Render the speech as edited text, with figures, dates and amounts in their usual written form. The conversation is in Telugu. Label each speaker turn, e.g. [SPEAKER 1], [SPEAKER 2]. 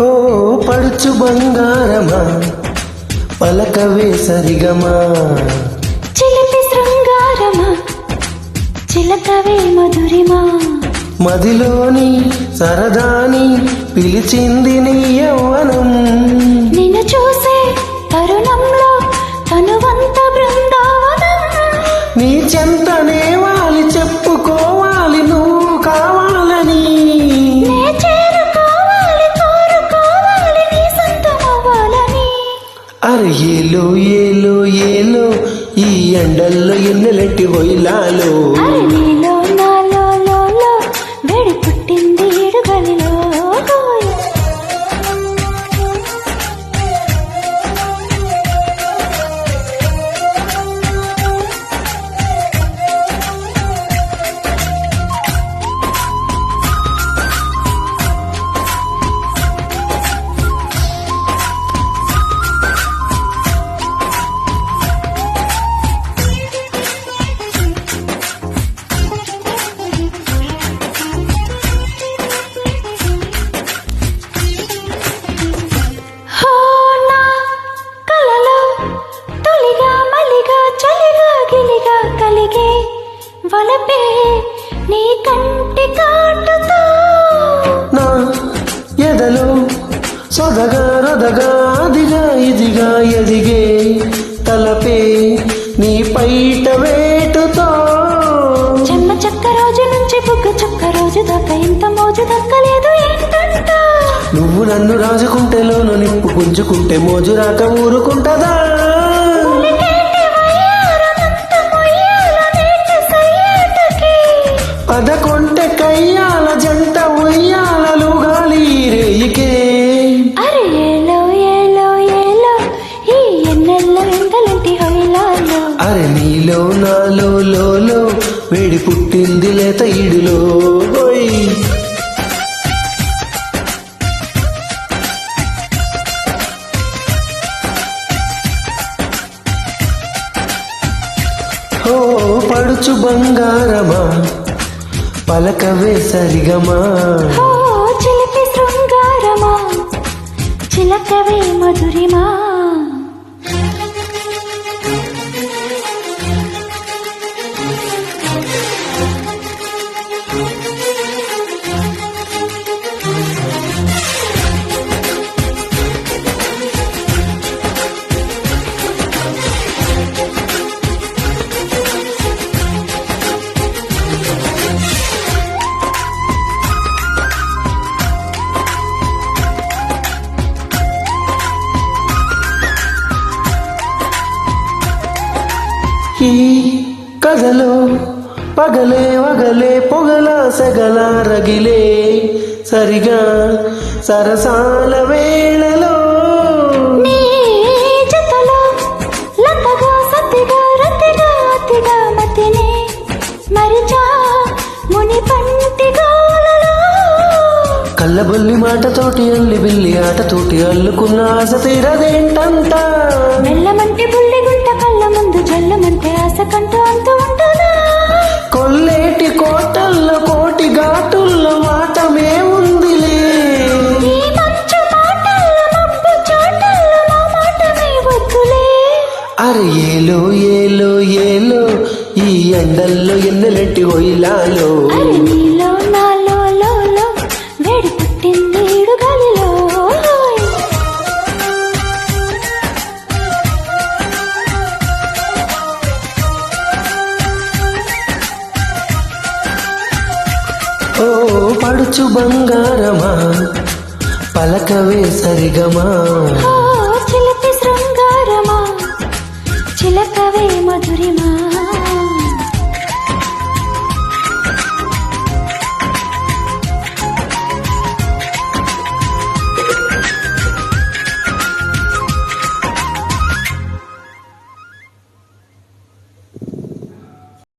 [SPEAKER 1] ఓ పడుచు బంగారమా పలకవే సరిగమా,
[SPEAKER 2] చిలిపి శృంగారమా చిలకవే మధురిమా,
[SPEAKER 1] మదిలోని సరదాని పిలిచింది నీ యవ్వనం,
[SPEAKER 2] నిన్ను చూసే తరుణంలో తనువంత బృందావనం,
[SPEAKER 1] నీ చెంతనే వాలి చెప్పుకోవాలి నువ్వు కావాలని,
[SPEAKER 2] నే చేరుకోవాలి కోరుకోవాలి నీ సొంతమవ్వాలని.
[SPEAKER 1] అరే ఏలో ఏలో ఏలో ఈ ఎండల్లో ఎన్నెలెట్టి పోయిలాలో,
[SPEAKER 2] అరే నీలో నాలో లోలో వేడి పుట్టింది ఇడుగలిలో. వలపే నీ కంటి కాటుతో
[SPEAKER 1] నా ఎదలో సొదగా రొదగా అదిగా ఇదిగా ఎదిగే తలపే నీ పైట వేటుతో,
[SPEAKER 2] చెమ్మ చెక్క రోజు నుంచి బుగ్గ చుక్క రోజు దాకా ఇంత మోజు దక్కలేదు ఏంటంట,
[SPEAKER 1] నువ్వు నన్ను రాజుకుంటే లోను నిప్పు గుంజుకుంటే మోజు రాక ఊరుకుంటదా, పదకొంటె కయ్యాల జంట ఉయ్యాలలు గాలి రేయికే.
[SPEAKER 2] అరే ఏలో ఏలో ఏలో ఈ ఎన్నెల్ల ఎండలంటి హైలాలో,
[SPEAKER 1] అరే నీలో నాలో లోలో వేడి పుట్టింది లేత ఈడులో. ఓ పడుచు బంగారమా పలకవే సరిగమా,
[SPEAKER 2] ఓ చిలిపి శృంగారమా చిలకవే మధురిమా.
[SPEAKER 1] ఈ కథలో పగలే వగలే పొగల సగల రగిలే సరిగా సరసాల వేళలో,
[SPEAKER 2] నీ జతలో లతగా సతిగా రతిగా అతిగా మతినే మరిచా ముని పంటి గాలలో,
[SPEAKER 1] కళ్ళబొల్లి మాటతోటి అల్లి బిల్లి ఆటతోటి అల్లుకున్న ఆశ తీరదేంటంట,
[SPEAKER 2] మెల్లమంటి బుల్లి గుంట కళ్ళ ముందు జల్లమంటే ఆశ కంటూ అంతూ ఉంటుందా,
[SPEAKER 1] కొల్లేటి కోటల్లో కోటి ఘాటుల్లో మాటమే ఉందిలే,
[SPEAKER 2] ఈ మంచు మాటల్లో మబ్బు చాటల్లో నా మాటమే వద్దులే.
[SPEAKER 1] అరే ఏలో ఏలో ఏలో ఈ ఎండల్లో ఎన్నెలెట్టి పోయిలాలో,
[SPEAKER 2] అరే నీలో నాలో లోలో వేడి పుట్టింది ఇడుగలిలో.
[SPEAKER 1] ఓ పడుచు బంగారమా పలకవే సరిగమా,
[SPEAKER 2] ఓ చిలిపి శృంగారమా చిలకవే మధురిమా.